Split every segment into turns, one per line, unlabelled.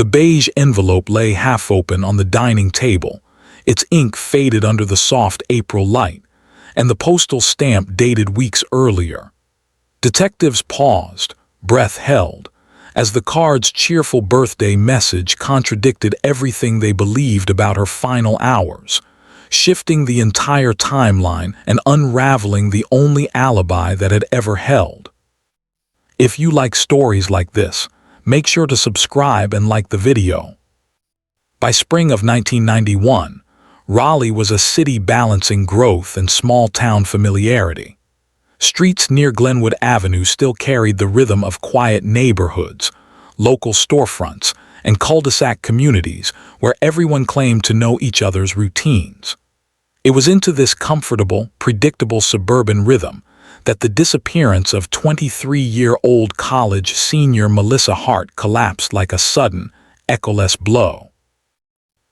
The beige envelope lay half-open on the dining table, its ink faded under the soft April light, and the postal stamp dated weeks earlier. Detectives paused, breath held, as the card's cheerful birthday message contradicted everything they believed about her final hours, shifting the entire timeline and unraveling the only alibi that had ever held. If you like stories like this, make sure to subscribe and like the video. By spring of 1991, Raleigh was a city balancing growth and small-town familiarity. Streets near Glenwood Avenue still carried the rhythm of quiet neighborhoods, local storefronts, and cul-de-sac communities where everyone claimed to know each other's routines. It was into this comfortable, predictable suburban rhythm that the disappearance of 23-year-old college senior Melissa Hart collapsed like a sudden, echoless blow.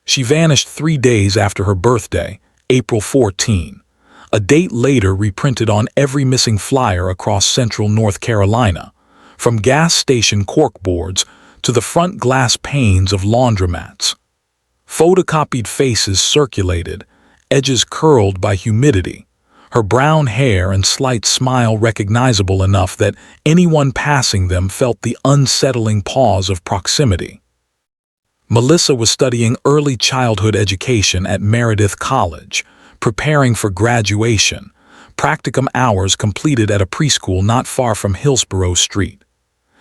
She vanished 3 days after her birthday, April 14, a date later reprinted on every missing flyer across central North Carolina, from gas station corkboards to the front glass panes of laundromats. Photocopied faces circulated, edges curled by humidity, her brown hair and slight smile recognizable enough that anyone passing them felt the unsettling pause of proximity. Melissa was studying early childhood education at Meredith College, preparing for graduation, practicum hours completed at a preschool not far from Hillsborough Street.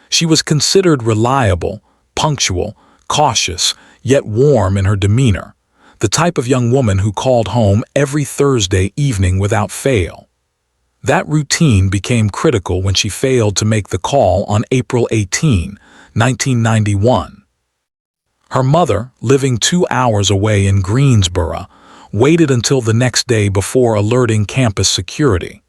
She was considered reliable, punctual, cautious, yet warm in her demeanor, the type of young woman who called home every Thursday evening without fail. That routine became critical when she failed to make the call on April 18, 1991. Her mother, living 2 hours away in Greensboro, waited until the next day before alerting campus security.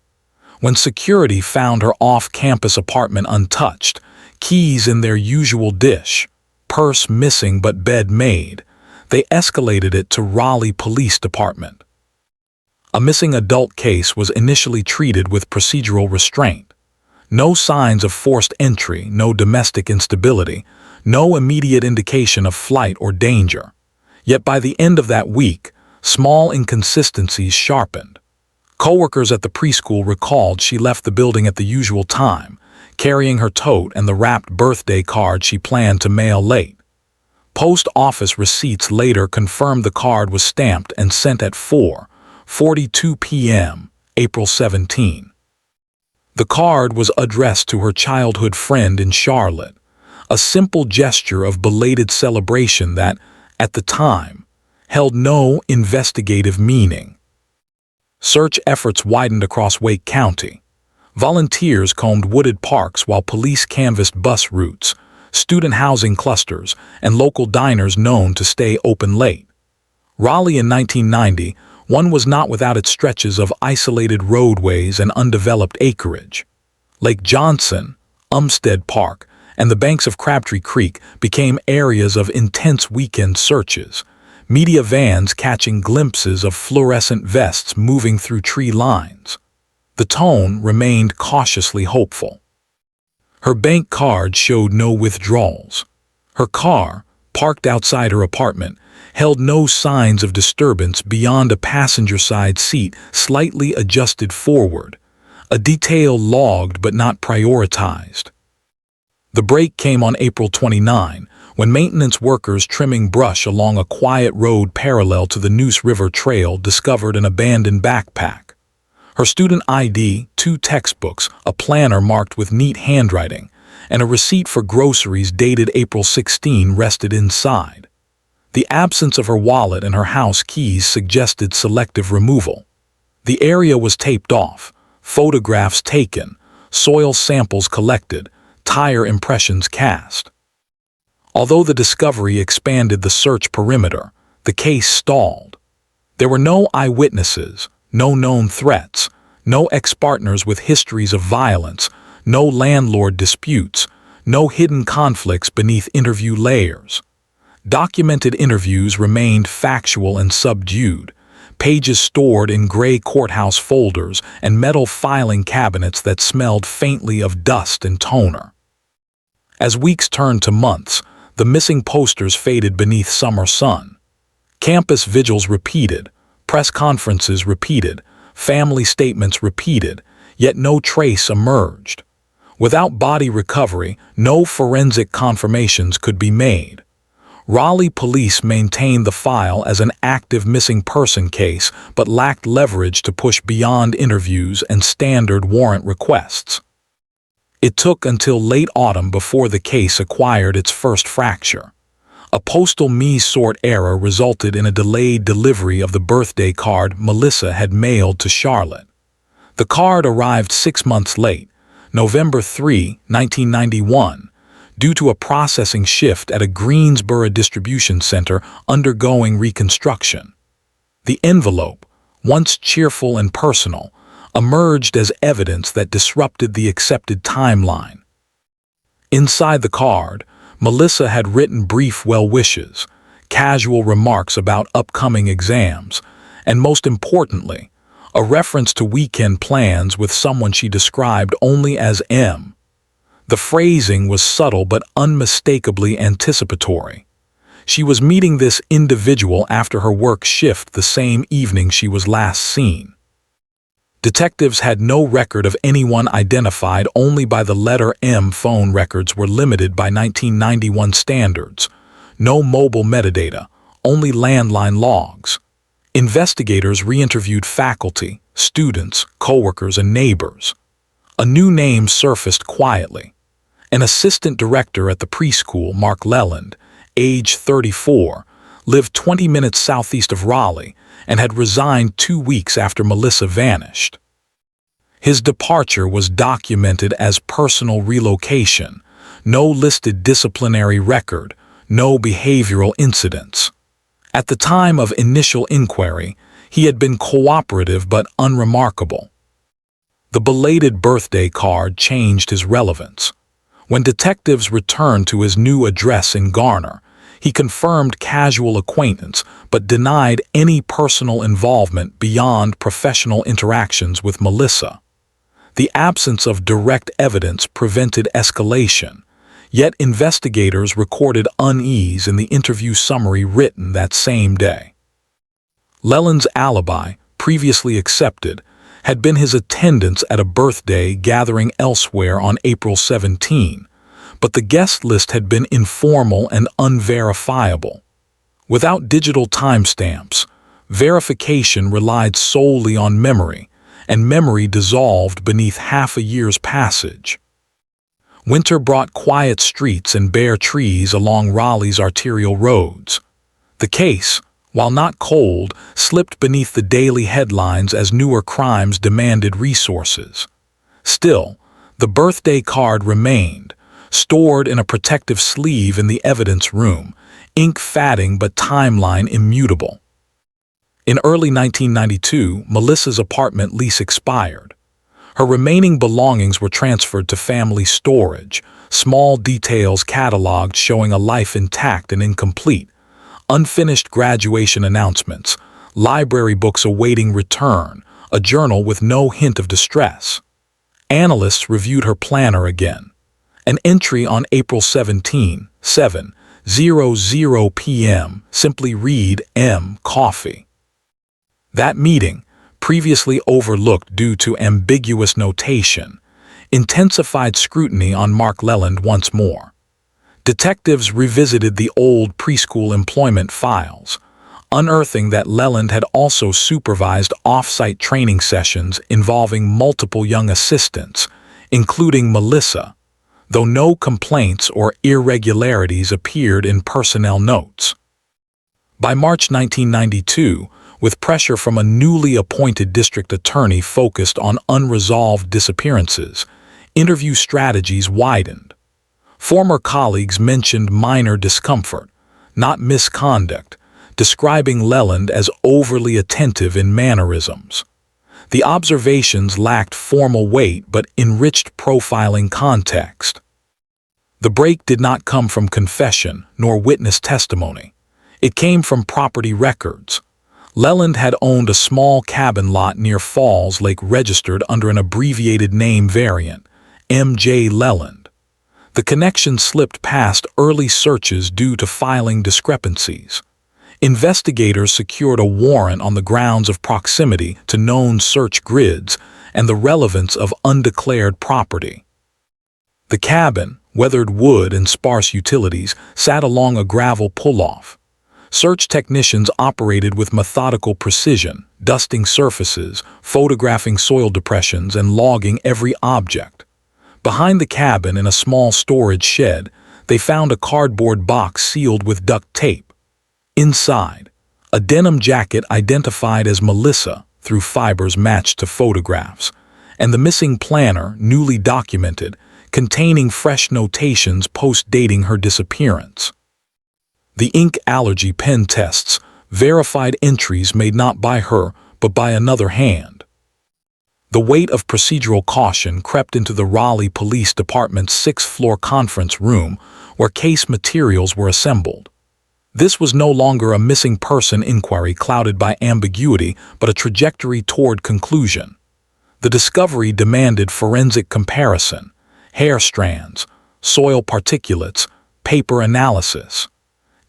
When security found her off-campus apartment untouched, keys in their usual dish, purse missing but bed made, they escalated it to Raleigh Police Department. A missing adult case was initially treated with procedural restraint. No signs of forced entry, no domestic instability, no immediate indication of flight or danger. Yet by the end of that week, small inconsistencies sharpened. Coworkers at the preschool recalled she left the building at the usual time, carrying her tote and the wrapped birthday card she planned to mail late. Post office receipts later confirmed the card was stamped and sent at 4:42 p.m., April 17. The card was addressed to her childhood friend in Charlotte, a simple gesture of belated celebration that, at the time, held no investigative meaning. Search efforts widened across Wake County. Volunteers combed wooded parks while police canvassed bus routes, student housing clusters, and local diners known to stay open late. Raleigh in 1990, one was not without its stretches of isolated roadways and undeveloped acreage. Lake Johnson, Umstead Park, and the banks of Crabtree Creek became areas of intense weekend searches, media vans catching glimpses of fluorescent vests moving through tree lines. The tone remained cautiously hopeful. Her bank card showed no withdrawals. Her car, parked outside her apartment, held no signs of disturbance beyond a passenger side seat slightly adjusted forward, a detail logged but not prioritized. The break came on April 29, when maintenance workers trimming brush along a quiet road parallel to the Neuse River Trail discovered an abandoned backpack. Her student ID, 2 textbooks, a planner marked with neat handwriting, and a receipt for groceries dated April 16 rested inside. The absence of her wallet and her house keys suggested selective removal. The area was taped off, photographs taken, soil samples collected, tire impressions cast. Although the discovery expanded the search perimeter, the case stalled. There were no eyewitnesses, no known threats, no ex-partners with histories of violence, no landlord disputes, no hidden conflicts beneath interview layers. Documented interviews remained factual and subdued, pages stored in gray courthouse folders and metal filing cabinets that smelled faintly of dust and toner. As weeks turned to months, The missing posters faded beneath summer sun. Campus vigils repeated, press conferences repeated, family statements repeated, yet no trace emerged. Without body recovery, no forensic confirmations could be made. Raleigh police maintained the file as an active missing person case but lacked leverage to push beyond interviews and standard warrant requests. It took until late autumn before the case acquired its first fracture. A postal me-sort error resulted in a delayed delivery of the birthday card Melissa had mailed to Charlotte. The card arrived 6 months late, November 3, 1991, due to a processing shift at a Greensboro distribution center undergoing reconstruction. The envelope, once cheerful and personal, emerged as evidence that disrupted the accepted timeline. Inside the card, Melissa had written brief well wishes, casual remarks about upcoming exams, and most importantly, a reference to weekend plans with someone she described only as M. The phrasing was subtle but unmistakably anticipatory. She was meeting this individual after her work shift the same evening she was last seen. Detectives had no record of anyone identified only by the letter M. Phone records were limited by 1991 standards. No mobile metadata, only landline logs. Investigators re-interviewed faculty, students, coworkers, and neighbors. A new name surfaced quietly. An assistant director at the preschool, Mark Leland, age 34, lived 20 minutes southeast of Raleigh and had resigned 2 weeks after Melissa vanished. His departure was documented as personal relocation, no listed disciplinary record, no behavioral incidents. At the time of initial inquiry, he had been cooperative but unremarkable. The belated birthday card changed his relevance. When detectives returned to his new address in Garner, he confirmed casual acquaintance but denied any personal involvement beyond professional interactions with Melissa. The absence of direct evidence prevented escalation, yet investigators recorded unease in the interview summary written that same day. Leland's alibi, previously accepted, had been his attendance at a birthday gathering elsewhere on April 17, but the guest list had been informal and unverifiable. Without digital timestamps, verification relied solely on memory, and memory dissolved beneath half a year's passage. Winter brought quiet streets and bare trees along Raleigh's arterial roads. The case, while not cold, slipped beneath the daily headlines as newer crimes demanded resources. Still, the birthday card remained, stored in a protective sleeve in the evidence room, ink fading but timeline immutable. In early 1992, Melissa's apartment lease expired. Her remaining belongings were transferred to family storage, small details cataloged showing a life intact and incomplete, unfinished graduation announcements, library books awaiting return, a journal with no hint of distress. Analysts reviewed her planner again. An entry on April 17, 7:00 p.m. simply read M. Coffee. That meeting, previously overlooked due to ambiguous notation, intensified scrutiny on Mark Leland once more. Detectives revisited the old preschool employment files, unearthing that Leland had also supervised off-site training sessions involving multiple young assistants, including Melissa, though no complaints or irregularities appeared in personnel notes. By March 1992, with pressure from a newly appointed district attorney focused on unresolved disappearances, interview strategies widened. Former colleagues mentioned minor discomfort, not misconduct, describing Leland as overly attentive in mannerisms. The observations lacked formal weight but enriched profiling context. The break did not come from confession nor witness testimony. It came from property records. Leland had owned a small cabin lot near Falls Lake registered under an abbreviated name variant, M.J. Leland. The connection slipped past early searches due to filing discrepancies. Investigators secured a warrant on the grounds of proximity to known search grids and the relevance of undeclared property. The cabin, weathered wood and sparse utilities, sat along a gravel pull-off. Search technicians operated with methodical precision, dusting surfaces, photographing soil depressions, and logging every object. Behind the cabin, in a small storage shed, they found a cardboard box sealed with duct tape. Inside, a denim jacket identified as Melissa through fibers matched to photographs, and the missing planner, newly documented, containing fresh notations post-dating her disappearance. The ink allergy pen tests verified entries made not by her but by another hand. The weight of procedural caution crept into the Raleigh Police Department's sixth-floor conference room where case materials were assembled. This was no longer a missing person inquiry clouded by ambiguity but a trajectory toward conclusion. The discovery demanded forensic comparison, hair strands, soil particulates, paper analysis.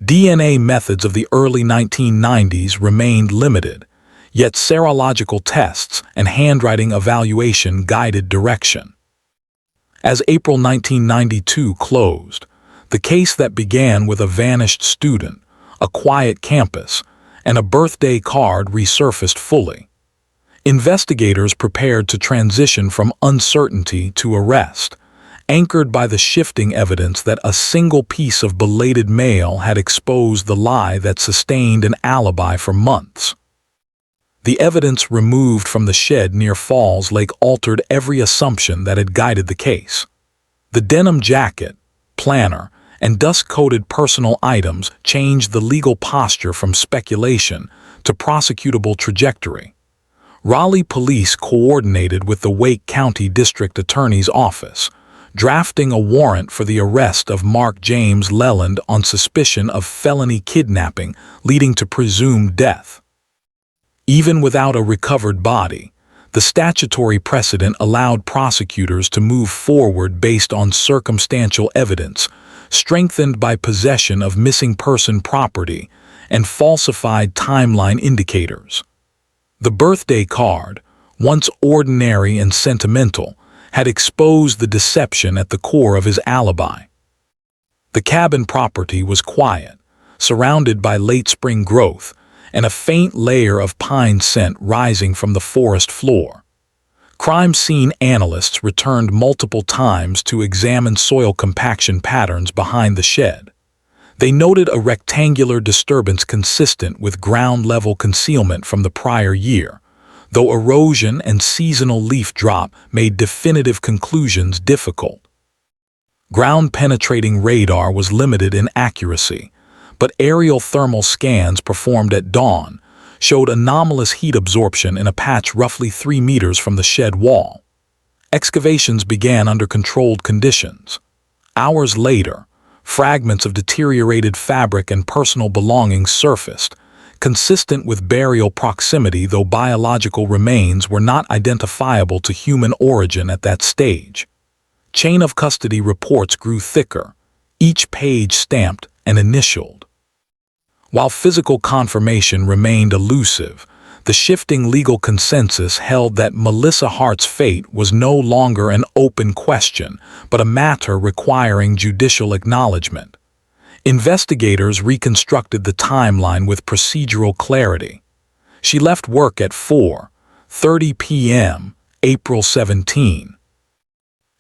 DNA methods of the early 1990s remained limited, yet serological tests and handwriting evaluation guided direction. As April 1992 closed, the case that began with a vanished student, a quiet campus, and a birthday card resurfaced fully. Investigators prepared to transition from uncertainty to arrest, anchored by the shifting evidence that a single piece of belated mail had exposed the lie that sustained an alibi for months. The evidence removed from the shed near Falls Lake altered every assumption that had guided the case. The denim jacket, planner, and dust-coated personal items changed the legal posture from speculation to prosecutable trajectory. Raleigh police coordinated with the Wake County District Attorney's Office, drafting a warrant for the arrest of Mark Leland on suspicion of felony kidnapping leading to presumed death. Even without a recovered body, the statutory precedent allowed prosecutors to move forward based on circumstantial evidence, strengthened by possession of missing person property and falsified timeline indicators. The birthday card, once ordinary and sentimental, had exposed the deception at the core of his alibi. The cabin property was quiet, surrounded by late-spring growth, and a faint layer of pine scent rising from the forest floor. Crime scene analysts returned multiple times to examine soil compaction patterns behind the shed. They noted a rectangular disturbance consistent with ground-level concealment from the prior year, though erosion and seasonal leaf drop made definitive conclusions difficult. Ground-penetrating radar was limited in accuracy, but aerial thermal scans performed at dawn showed anomalous heat absorption in a patch roughly 3 meters from the shed wall. Excavations began under controlled conditions. Hours later, fragments of deteriorated fabric and personal belongings surfaced, consistent with burial proximity, though biological remains were not identifiable to human origin at that stage. Chain of custody reports grew thicker, each page stamped and initialed. While physical confirmation remained elusive, the shifting legal consensus held that Melissa Hart's fate was no longer an open question, but a matter requiring judicial acknowledgement. Investigators reconstructed the timeline with procedural clarity. She left work at 4:30 p.m., April 17.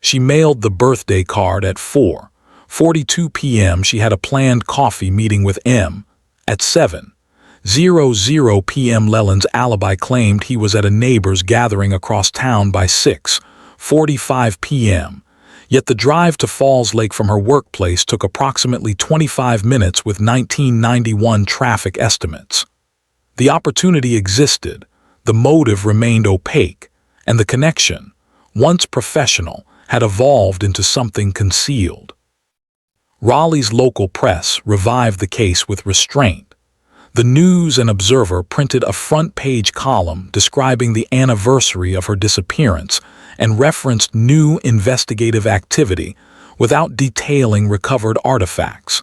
She mailed the birthday card at 4:42 p.m. She had a planned coffee meeting with M. At 7:00 p.m. Leland's alibi claimed he was at a neighbor's gathering across town by 6:45 p.m., yet the drive to Falls Lake from her workplace took approximately 25 minutes with 1991 traffic estimates. The opportunity existed, the motive remained opaque, and the connection, once professional, had evolved into something concealed. Raleigh's local press revived the case with restraint. The News and Observer printed a front-page column describing the anniversary of her disappearance and referenced new investigative activity, without detailing recovered artifacts.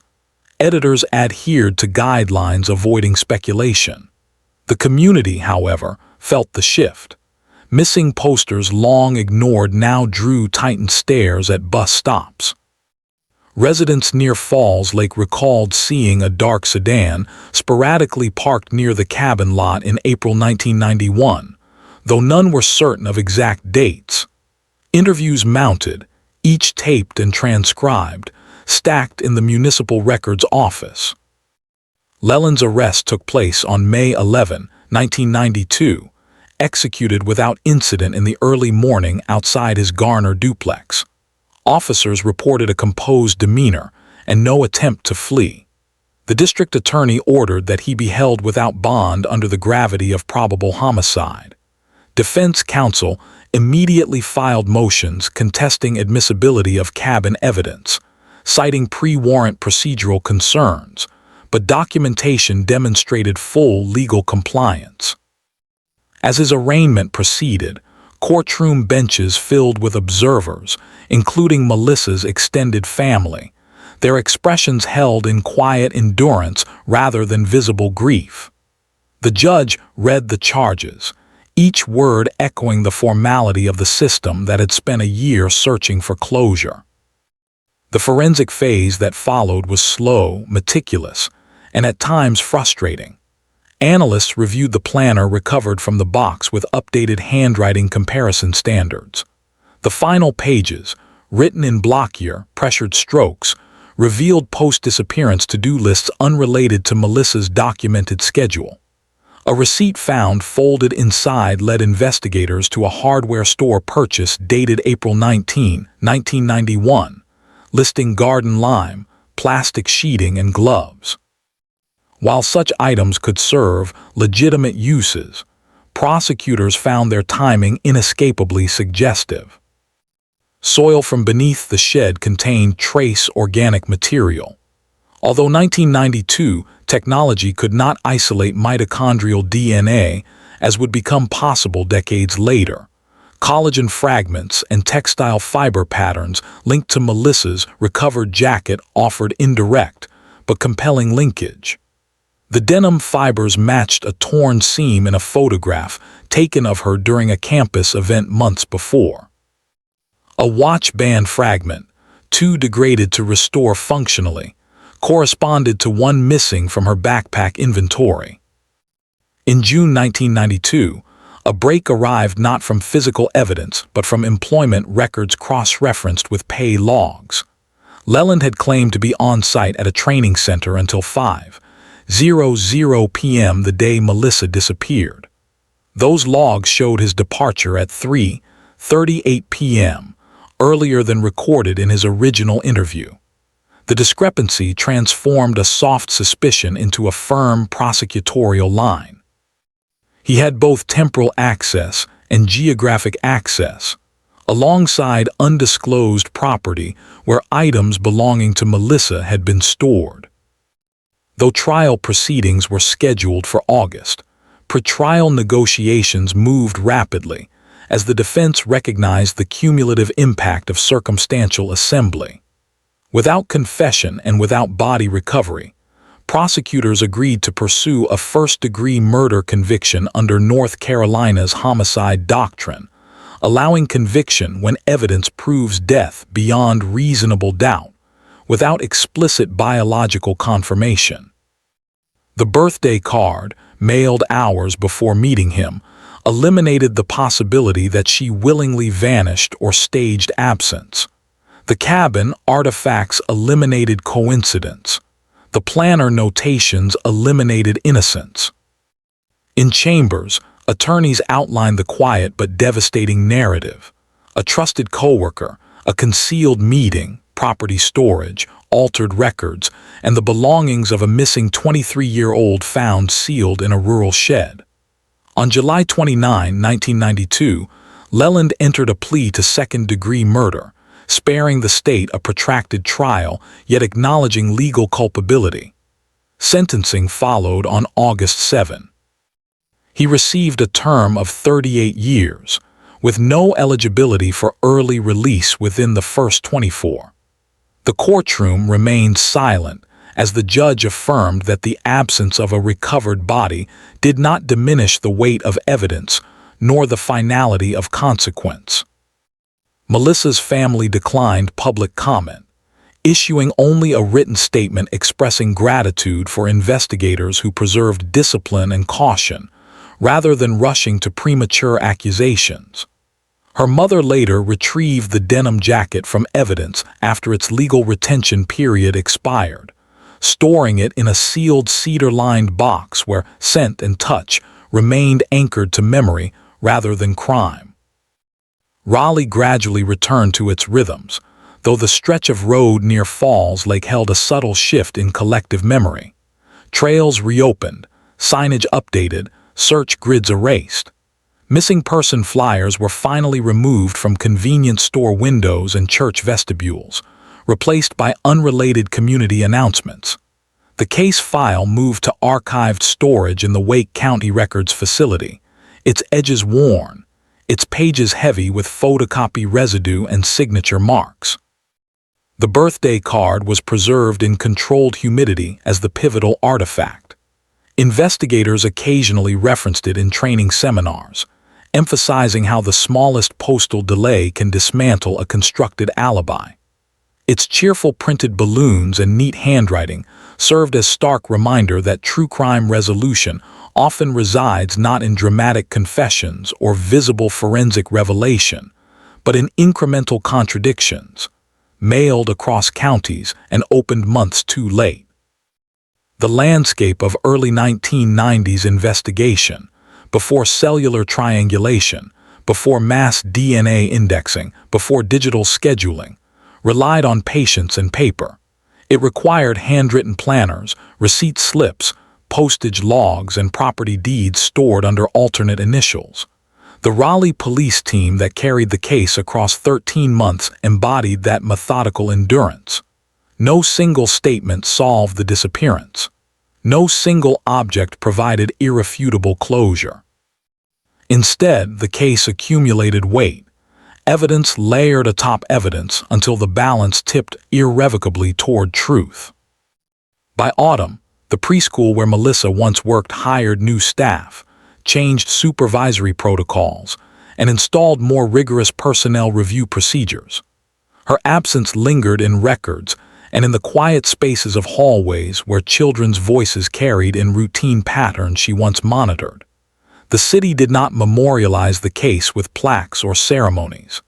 Editors adhered to guidelines avoiding speculation. The community, however, felt the shift. Missing posters long ignored now drew tightened stares at bus stops. Residents near Falls Lake recalled seeing a dark sedan sporadically parked near the cabin lot in April 1991, though none were certain of exact dates. Interviews mounted, each taped and transcribed, stacked in the municipal records office. Leland's arrest took place on May 11, 1992, executed without incident in the early morning outside his Garner duplex. Officers reported a composed demeanor and no attempt to flee. The district attorney ordered that he be held without bond under the gravity of probable homicide. Defense counsel immediately filed motions contesting admissibility of cabin evidence, citing pre-warrant procedural concerns, but documentation demonstrated full legal compliance. As his arraignment proceeded, courtroom benches filled with observers, including Melissa's extended family, their expressions held in quiet endurance rather than visible grief. The judge read the charges, each word echoing the formality of the system that had spent a year searching for closure. The forensic phase that followed was slow, meticulous, and at times frustrating. Analysts reviewed the planner recovered from the box with updated handwriting comparison standards. The final pages, written in blockier, pressured strokes, revealed post-disappearance to-do lists unrelated to Melissa's documented schedule. A receipt found folded inside led investigators to a hardware store purchase dated April 19, 1991, listing garden lime, plastic sheeting, and gloves. While such items could serve legitimate uses, prosecutors found their timing inescapably suggestive. Soil from beneath the shed contained trace organic material. Although 1992 technology could not isolate mitochondrial DNA, as would become possible decades later, collagen fragments and textile fiber patterns linked to Melissa's recovered jacket offered indirect but compelling linkage. The denim fibers matched a torn seam in a photograph taken of her during a campus event months before. A watch band fragment, too degraded to restore functionally, corresponded to one missing from her backpack inventory. In June 1992, a break arrived not from physical evidence but from employment records cross-referenced with pay logs. Leland had claimed to be on site at a training center until 5:00 p.m. the day Melissa disappeared. Those logs showed his departure at 3:38 p.m., earlier than recorded in his original interview. The discrepancy transformed a soft suspicion into a firm prosecutorial line. He had both temporal access and geographic access, alongside undisclosed property where items belonging to Melissa had been stored. Though trial proceedings were scheduled for August, pretrial negotiations moved rapidly as the defense recognized the cumulative impact of circumstantial assembly. Without confession and without body recovery, prosecutors agreed to pursue a first-degree murder conviction under North Carolina's homicide doctrine, allowing conviction when evidence proves death beyond reasonable doubt, without explicit biological confirmation. The birthday card, mailed hours before meeting him, eliminated the possibility that she willingly vanished or staged absence. The cabin artifacts eliminated coincidence. The planner notations eliminated innocence. In chambers, attorneys outlined the quiet but devastating narrative. A trusted coworker, a concealed meeting, property storage, altered records, and the belongings of a missing 23-year-old found sealed in a rural shed. On July 29, 1992, Leland entered a plea to second-degree murder, sparing the state a protracted trial, yet acknowledging legal culpability. Sentencing followed on August 7. He received a term of 38 years, with no eligibility for early release within the first 24. The courtroom remained silent as the judge affirmed that the absence of a recovered body did not diminish the weight of evidence nor the finality of consequence. Melissa's family declined public comment, issuing only a written statement expressing gratitude for investigators who preserved discipline and caution, rather than rushing to premature accusations. Her mother later retrieved the denim jacket from evidence after its legal retention period expired, storing it in a sealed cedar-lined box where scent and touch remained anchored to memory rather than crime. Raleigh gradually returned to its rhythms, though the stretch of road near Falls Lake held a subtle shift in collective memory. Trails reopened, signage updated, search grids erased. Missing person flyers were finally removed from convenience store windows and church vestibules, replaced by unrelated community announcements. The case file moved to archived storage in the Wake County Records facility, its edges worn, its pages heavy with photocopy residue and signature marks. The birthday card was preserved in controlled humidity as the pivotal artifact. Investigators occasionally referenced it in training seminars, emphasizing how the smallest postal delay can dismantle a constructed alibi. Its cheerful printed balloons and neat handwriting served as stark reminder that true crime resolution often resides not in dramatic confessions or visible forensic revelation, but in incremental contradictions, mailed across counties and opened months too late. The landscape of early 1990s investigation, before cellular triangulation, before mass DNA indexing, before digital scheduling, relied on patience and paper. It required handwritten planners, receipt slips, postage logs, and property deeds stored under alternate initials. The Raleigh police team that carried the case across 13 months embodied that methodical endurance. No single statement solved the disappearance. No single object provided irrefutable closure. Instead, the case accumulated weight, evidence layered atop evidence until the balance tipped irrevocably toward truth. By autumn, the preschool where Melissa once worked hired new staff, changed supervisory protocols, and installed more rigorous personnel review procedures. Her absence lingered in records and in the quiet spaces of hallways where children's voices carried in routine patterns she once monitored. The city did not memorialize the case with plaques or ceremonies.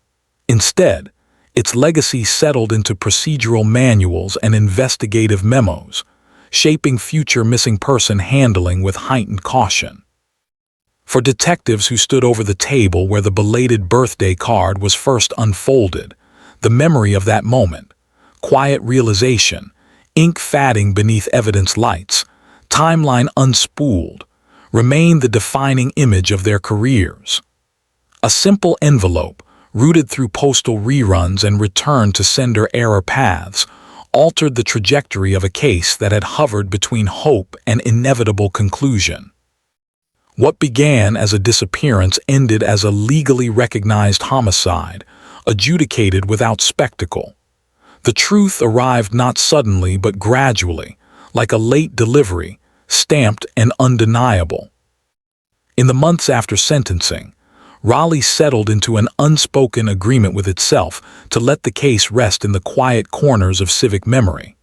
Instead, its legacy settled into procedural manuals and investigative memos, shaping future missing person handling with heightened caution. For detectives who stood over the table where the belated birthday card was first unfolded, the memory of that moment, quiet realization, ink fading beneath evidence lights, timeline unspooled, remained the defining image of their careers. A simple envelope, routed through postal reruns and returned to sender error paths, altered the trajectory of a case that had hovered between hope and inevitable conclusion. What began as a disappearance ended as a legally recognized homicide, adjudicated without spectacle. The truth arrived not suddenly but gradually, like a late delivery, stamped and undeniable. In the months after sentencing, Raleigh settled into an unspoken agreement with itself to let the case rest in the quiet corners of civic memory.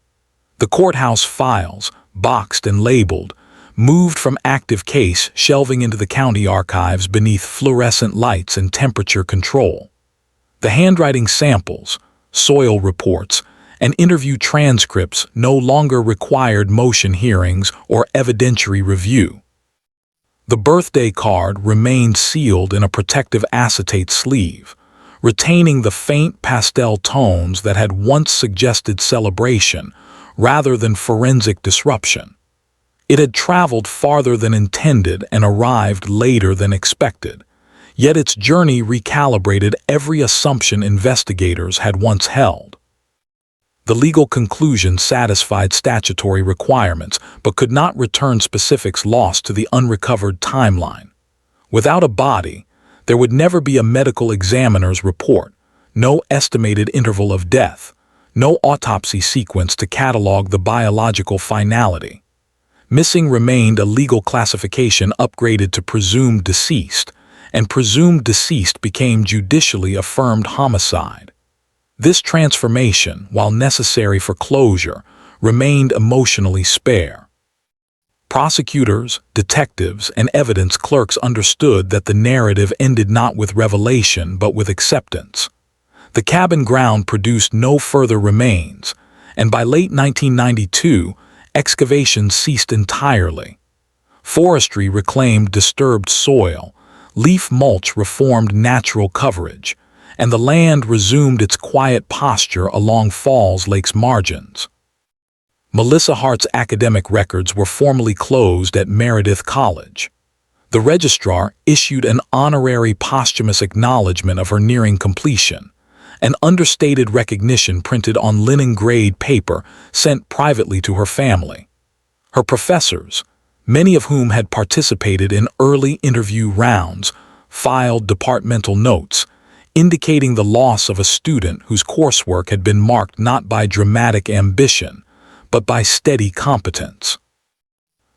The courthouse files, boxed and labeled, moved from active case shelving into the county archives beneath fluorescent lights and temperature control. The handwriting samples, soil reports, and interview transcripts no longer required motion hearings or evidentiary review. The birthday card remained sealed in a protective acetate sleeve, retaining the faint pastel tones that had once suggested celebration rather than forensic disruption. It had traveled farther than intended and arrived later than expected, yet its journey recalibrated every assumption investigators had once held. The legal conclusion satisfied statutory requirements but could not return specifics lost to the unrecovered timeline. Without a body, there would never be a medical examiner's report, no estimated interval of death, No autopsy sequence to catalog the biological finality. Missing remained a legal classification upgraded to presumed deceased, and presumed deceased became judicially affirmed homicide. This transformation, while necessary for closure, remained emotionally spare. Prosecutors, detectives, and evidence clerks understood that the narrative ended not with revelation but with acceptance. The cabin ground produced no further remains, and by late 1992, excavations ceased entirely. Forestry reclaimed disturbed soil, leaf mulch reformed natural coverage, and the land resumed its quiet posture along Falls Lake's margins. Melissa Hart's academic records were formally closed at Meredith College. The registrar issued an honorary posthumous acknowledgement of her nearing completion, an understated recognition printed on linen-grade paper sent privately to her family. Her professors, many of whom had participated in early interview rounds, filed departmental notes, indicating the loss of a student whose coursework had been marked not by dramatic ambition, but by steady competence.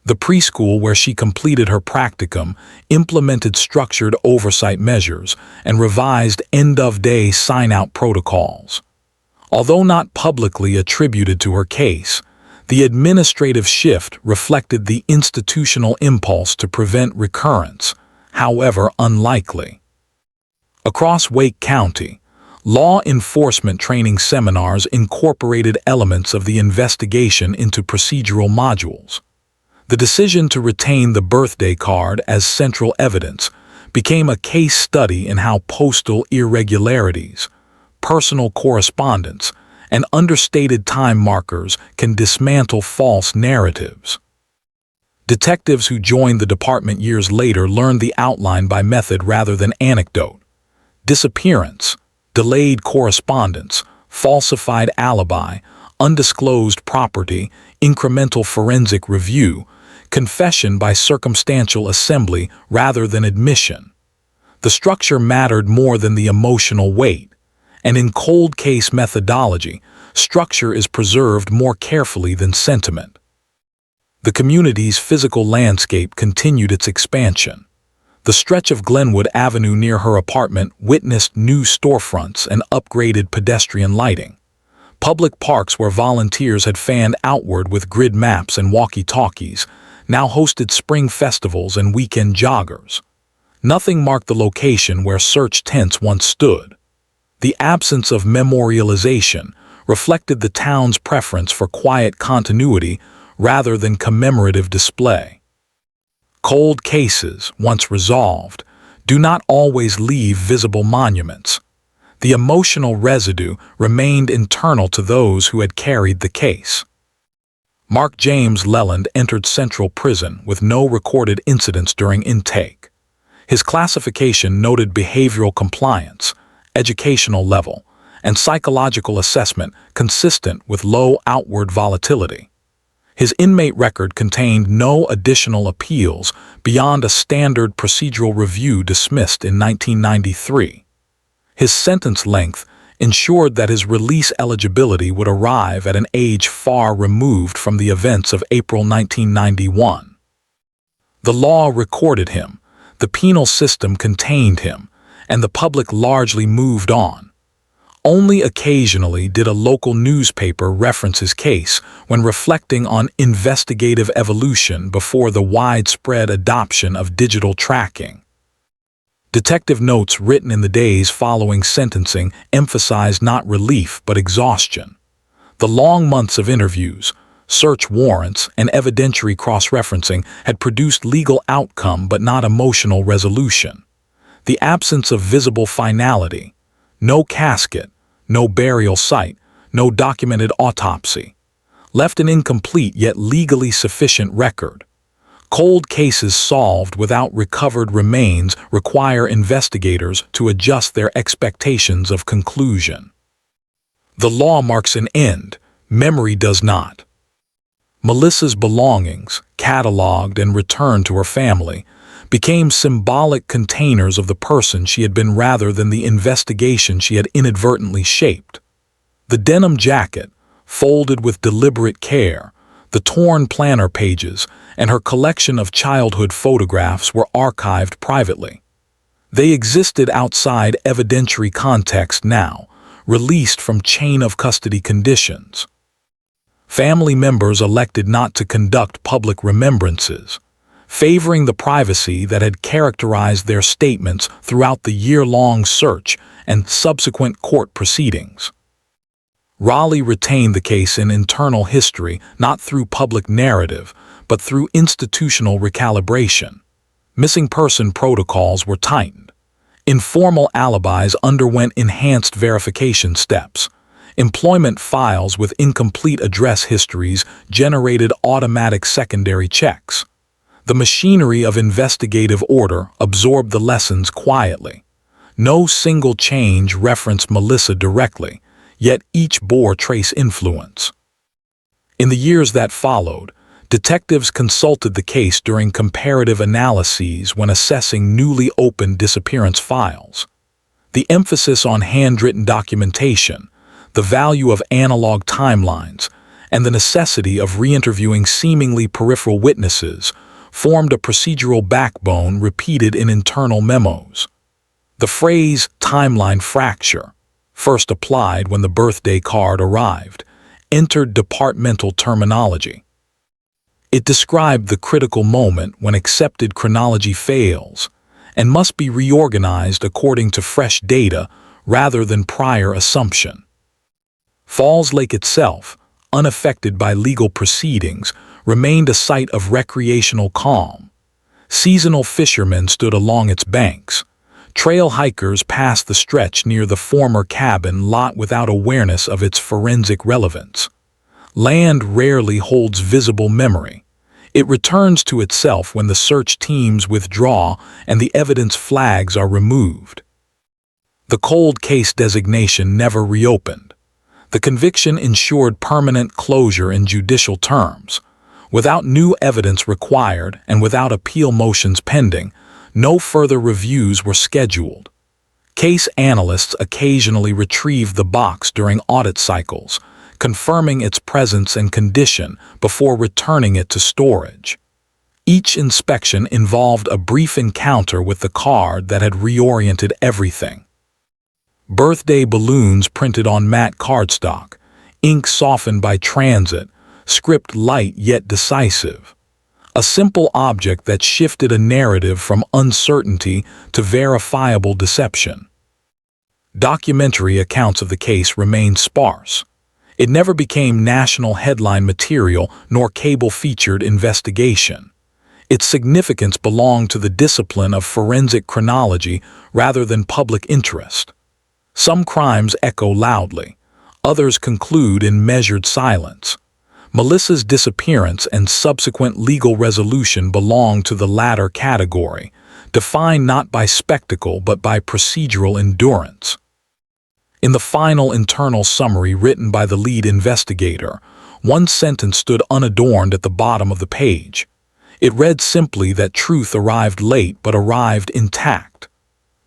The preschool where she completed her practicum implemented structured oversight measures and revised end-of-day sign-out protocols. Although not publicly attributed to her case, the administrative shift reflected the institutional impulse to prevent recurrence, however unlikely. Across Wake County, law enforcement training seminars incorporated elements of the investigation into procedural modules. The decision to retain the birthday card as central evidence became a case study in how postal irregularities, personal correspondence, and understated time markers can dismantle false narratives. Detectives who joined the department years later learned the outline by method rather than anecdote. Disappearance, delayed correspondence, falsified alibi, undisclosed property, incremental forensic review, confession by circumstantial assembly rather than admission. The structure mattered more than the emotional weight, and in cold case methodology, structure is preserved more carefully than sentiment. The community's physical landscape continued its expansion. The stretch of Glenwood Avenue near her apartment witnessed new storefronts and upgraded pedestrian lighting. Public parks where volunteers had fanned outward with grid maps and walkie-talkies now hosted spring festivals and weekend joggers. Nothing marked the location where search tents once stood. The absence of memorialization reflected the town's preference for quiet continuity rather than commemorative display. Cold cases, once resolved, do not always leave visible monuments. The emotional residue remained internal to those who had carried the case. Mark James Leland entered Central Prison with no recorded incidents during intake. His classification noted behavioral compliance, educational level, and psychological assessment consistent with low outward volatility. His inmate record contained no additional appeals beyond a standard procedural review dismissed in 1993. His sentence length ensured that his release eligibility would arrive at an age far removed from the events of April 1991. The law recorded him, the penal system contained him, and the public largely moved on. Only occasionally did a local newspaper reference his case when reflecting on investigative evolution before the widespread adoption of digital tracking. Detective notes written in the days following sentencing emphasized not relief but exhaustion. The long months of interviews, search warrants, and evidentiary cross-referencing had produced legal outcome but not emotional resolution. The absence of visible finality, no casket, no burial site, no documented autopsy, left an incomplete yet legally sufficient record. Cold cases solved without recovered remains require investigators to adjust their expectations of conclusion. The law marks an end, memory does not. Melissa's belongings, cataloged and returned to her family, became symbolic containers of the person she had been rather than the investigation she had inadvertently shaped. The denim jacket, folded with deliberate care, the torn planner pages, and her collection of childhood photographs were archived privately. They existed outside evidentiary context now, released from chain of custody conditions. Family members elected not to conduct public remembrances, favoring the privacy that had characterized their statements throughout the year-long search and subsequent court proceedings. Raleigh retained the case in internal history not through public narrative, but through institutional recalibration. Missing person protocols were tightened. Informal alibis underwent enhanced verification steps. Employment files with incomplete address histories generated automatic secondary checks. The machinery of investigative order absorbed the lessons quietly. No single change referenced Melissa directly, yet each bore trace influence. In the years that followed, detectives consulted the case during comparative analyses when assessing newly opened disappearance files. The emphasis on handwritten documentation, the value of analog timelines, and the necessity of re-interviewing seemingly peripheral witnesses formed a procedural backbone repeated in internal memos. The phrase timeline fracture, first applied when the birthday card arrived, entered departmental terminology. It described the critical moment when accepted chronology fails and must be reorganized according to fresh data rather than prior assumption. Falls Lake itself, unaffected by legal proceedings, remained a site of recreational calm. Seasonal fishermen stood along its banks. Trail hikers passed the stretch near the former cabin lot without awareness of its forensic relevance. Land rarely holds visible memory. It returns to itself when the search teams withdraw and the evidence flags are removed. The cold case designation never reopened. The conviction ensured permanent closure in judicial terms. Without new evidence required and without appeal motions pending, no further reviews were scheduled. Case analysts occasionally retrieved the box during audit cycles, confirming its presence and condition before returning it to storage. Each inspection involved a brief encounter with the card that had reoriented everything. Birthday balloons printed on matte cardstock, ink softened by transit, script light yet decisive. A simple object that shifted a narrative from uncertainty to verifiable deception. Documentary accounts of the case remained sparse. It never became national headline material nor cable-featured investigation. Its significance belonged to the discipline of forensic chronology rather than public interest. Some crimes echo loudly, others conclude in measured silence. Melissa's disappearance and subsequent legal resolution belong to the latter category, defined not by spectacle but by procedural endurance. In the final internal summary written by the lead investigator, one sentence stood unadorned at the bottom of the page. It read simply that truth arrived late but arrived intact.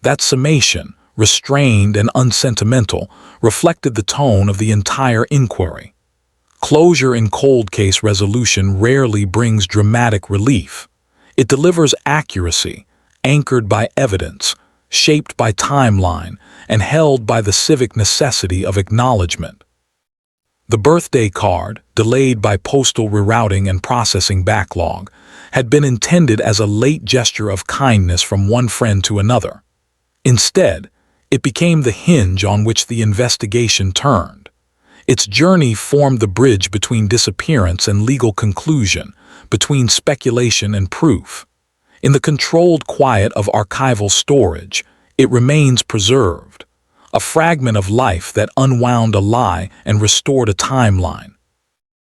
That summation, restrained and unsentimental, reflected the tone of the entire inquiry. Closure in cold case resolution rarely brings dramatic relief. It delivers accuracy, anchored by evidence, shaped by timeline, and held by the civic necessity of acknowledgement. The birthday card, delayed by postal rerouting and processing backlog, had been intended as a late gesture of kindness from one friend to another. Instead, it became the hinge on which the investigation turned. Its journey formed the bridge between disappearance and legal conclusion, between speculation and proof. In the controlled quiet of archival storage, it remains preserved, a fragment of life that unwound a lie and restored a timeline.